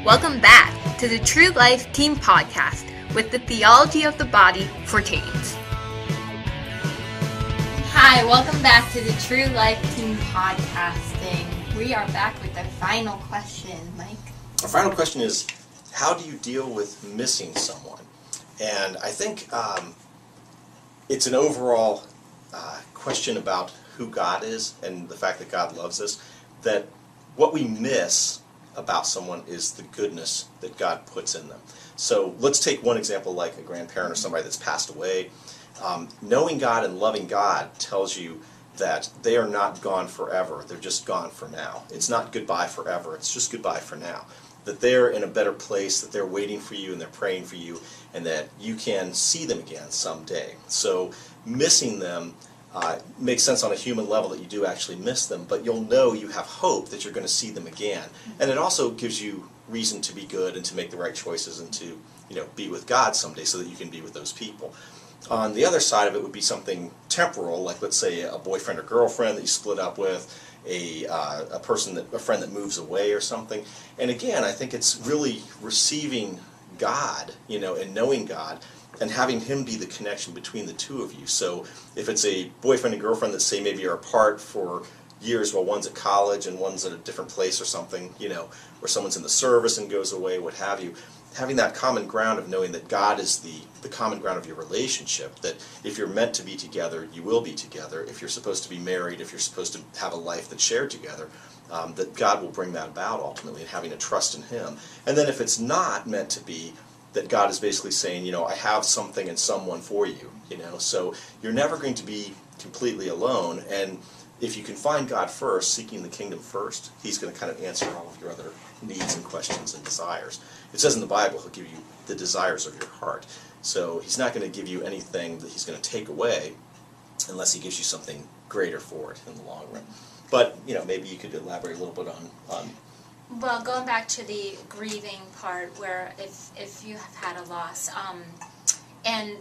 Welcome back to the True Life Teen Podcast with the theology of the body for teens. Hi, welcome back to the True Life Teen Podcasting. We are back with our final question, Mike. Our final question is, how do you deal with missing someone? And I think it's an overall question about who God is and the fact that God loves us, that what we miss about someone is the goodness that God puts in them. So let's take one example like a grandparent or somebody that's passed away. Knowing God and loving God tells you that they are not gone forever. They're just gone for now. It's not goodbye forever. It's just goodbye for now. That they're in a better place, that they're waiting for you and they're praying for you, and that you can see them again someday. So missing them makes sense on a human level, that you do actually miss them, but you'll know you have hope that you're going to see them again. And it also gives you reason to be good and to make the right choices and to, be with God someday so that you can be with those people. On the other side of it would be something temporal, like let's say a boyfriend or girlfriend that you split up with, a friend that moves away or something. And again, I think it's really receiving God, and knowing God, and having Him be the connection between the two of you. So if it's a boyfriend and girlfriend that say maybe are apart for years while one's at college and one's at a different place or something, or someone's in the service and goes away, what have you, having that common ground of knowing that God is the common ground of your relationship, that if you're meant to be together, you will be together. If you're supposed to be married, if you're supposed to have a life that's shared together, that God will bring that about ultimately, and having a trust in Him. And then if it's not meant to be, that God is basically saying, I have something and someone for you, So you're never going to be completely alone, and if you can find God first, seeking the kingdom first, He's going to kind of answer all of your other needs and questions and desires. It says in the Bible, He'll give you the desires of your heart. So He's not going to give you anything that He's going to take away unless He gives you something greater for it in the long run. But, maybe you could elaborate a little bit on Well, going back to the grieving part, where if you have had a loss, and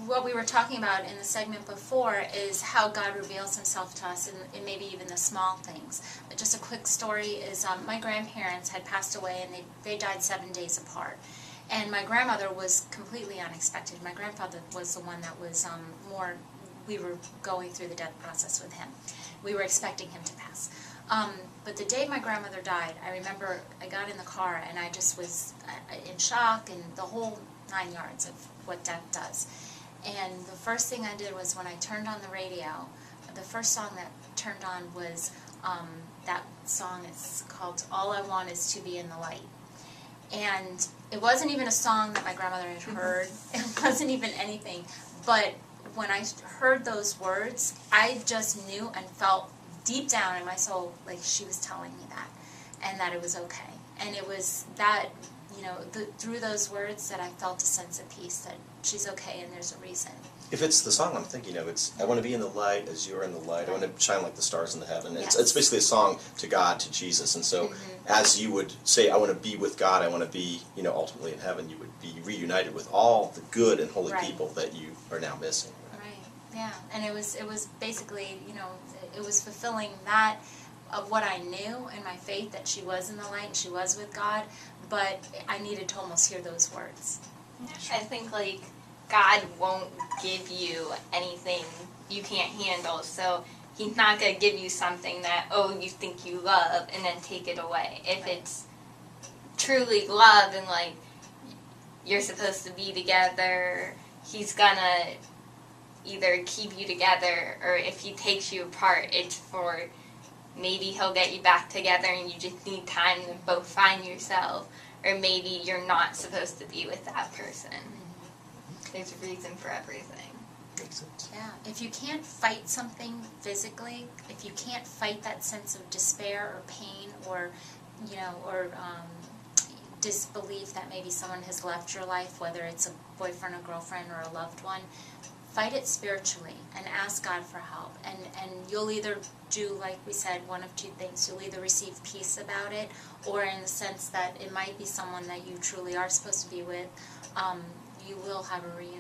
what we were talking about in the segment before is how God reveals Himself to us in maybe even the small things. Just a quick story is my grandparents had passed away, and they died 7 days apart. And my grandmother was completely unexpected. My grandfather was the one that was we were going through the death process with him. We were expecting him to pass. But the day my grandmother died, I remember I got in the car and I just was in shock and the whole 9 yards of what death does. And the first thing I did was when I turned on the radio, the first song that turned on was that song. It's called All I Want Is to Be in the Light. And it wasn't even a song that my grandmother had heard. It wasn't even anything. But when I heard those words, I just knew and felt deep down in my soul like she was telling me that, and that it was okay. And it was that, through those words that I felt a sense of peace, that she's okay and there's a reason. If it's the song I'm thinking of, it's I want to be in the light as you're in the light. I want to shine like the stars in the heaven. Yes. It's basically a song to God, to Jesus. And so as you would say, I want to be with God, I want to be, ultimately in heaven, you would be reunited with all the good and holy people that you are now missing. Yeah, and it was basically, it was fulfilling that of what I knew in my faith, that she was in the light and she was with God, but I needed to almost hear those words. I think, God won't give you anything you can't handle, so He's not going to give you something that, you think you love, and then take it away. If it's truly love and, you're supposed to be together, He's going to either keep you together, or if He takes you apart, it's for maybe He'll get you back together and you just need time to both find yourself, or maybe you're not supposed to be with that person. There's a reason for everything. Makes sense. Yeah, if you can't fight something physically, if you can't fight that sense of despair or pain or disbelief that maybe someone has left your life, whether it's a boyfriend or girlfriend or a loved one, fight it spiritually and ask God for help. And you'll either do, like we said, one of two things. You'll either receive peace about it, or in the sense that it might be someone that you truly are supposed to be with, you will have a reunion.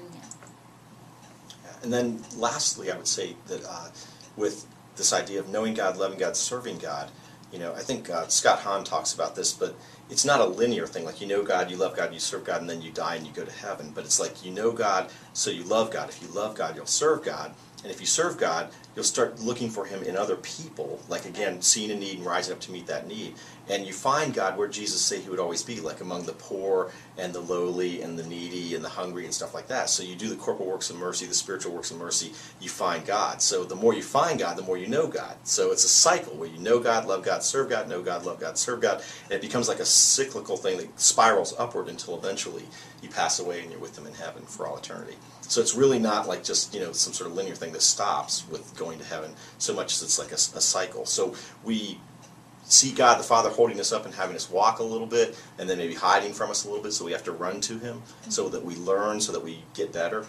And then lastly, I would say that with this idea of knowing God, loving God, serving God, I think Scott Hahn talks about this, but it's not a linear thing. Like, you know God, you love God, you serve God, and then you die and you go to heaven. But it's like, you know God, so you love God. If you love God, you'll serve God. And if you serve God, you'll start looking for him in other people, like, again, seeing a need and rising up to meet that need. And you find God where Jesus said he would always be, like among the poor and the lowly and the needy and the hungry and stuff like that. So you do the corporal works of mercy, the spiritual works of mercy, you find God. So the more you find God, the more you know God. So it's a cycle where you know God, love God, serve God, know God, love God, serve God. And it becomes like a cyclical thing that spirals upward until eventually you pass away and you're with him in heaven for all eternity. So it's really not like just, some sort of linear thing that stops with going to heaven, so much as it's like a cycle. So we see God the Father holding us up and having us walk a little bit, and then maybe hiding from us a little bit, so we have to run to him so that we learn, so that we get better.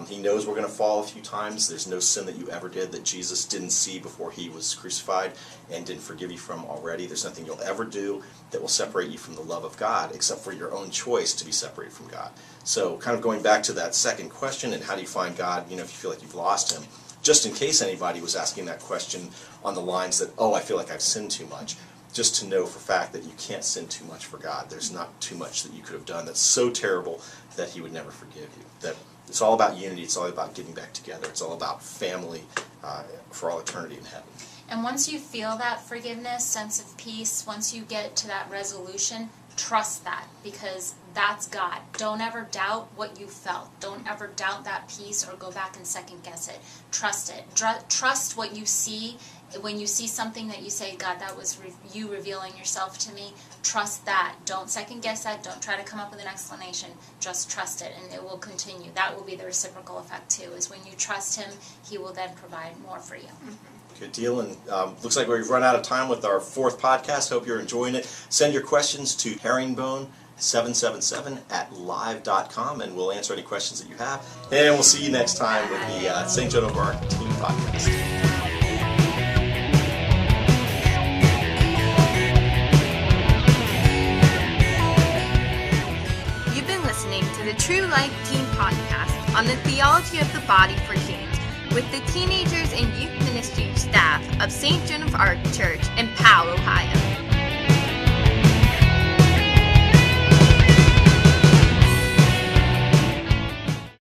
He knows we're going to fall a few times. There's no sin that you ever did that Jesus didn't see before he was crucified and didn't forgive you from already. There's nothing you'll ever do that will separate you from the love of God, except for your own choice to be separated from God. So kind of going back to that second question, and how do you find God, if you feel like you've lost him, just in case anybody was asking that question on the lines that, I feel like I've sinned too much, just to know for a fact that you can't sin too much for God. There's not too much that you could have done that's so terrible that he would never forgive you. That it's all about unity. It's all about getting back together. It's all about family for all eternity in heaven. And once you feel that forgiveness, sense of peace, once you get to that resolution, trust that, because that's God. Don't ever doubt what you felt. Don't ever doubt that peace or go back and second guess it. Trust it. Trust what you see. When you see something that you say, God, that was you revealing yourself to me, trust that. Don't second guess that. Don't try to come up with an explanation. Just trust it, and it will continue. That will be the reciprocal effect too, is when you trust him, he will then provide more for you. Good deal, and looks like we've run out of time with our fourth podcast. Hope you're enjoying it. Send your questions to herringbone777@live.com, and we'll answer any questions that you have. And we'll see you next time with the St. Joan of Arc Team Podcast. You've been listening to the True Life Teen Podcast on the theology of the body for teens with the teenagers and youth ministry staff of St. Joan of Arc Church in Powell, Ohio.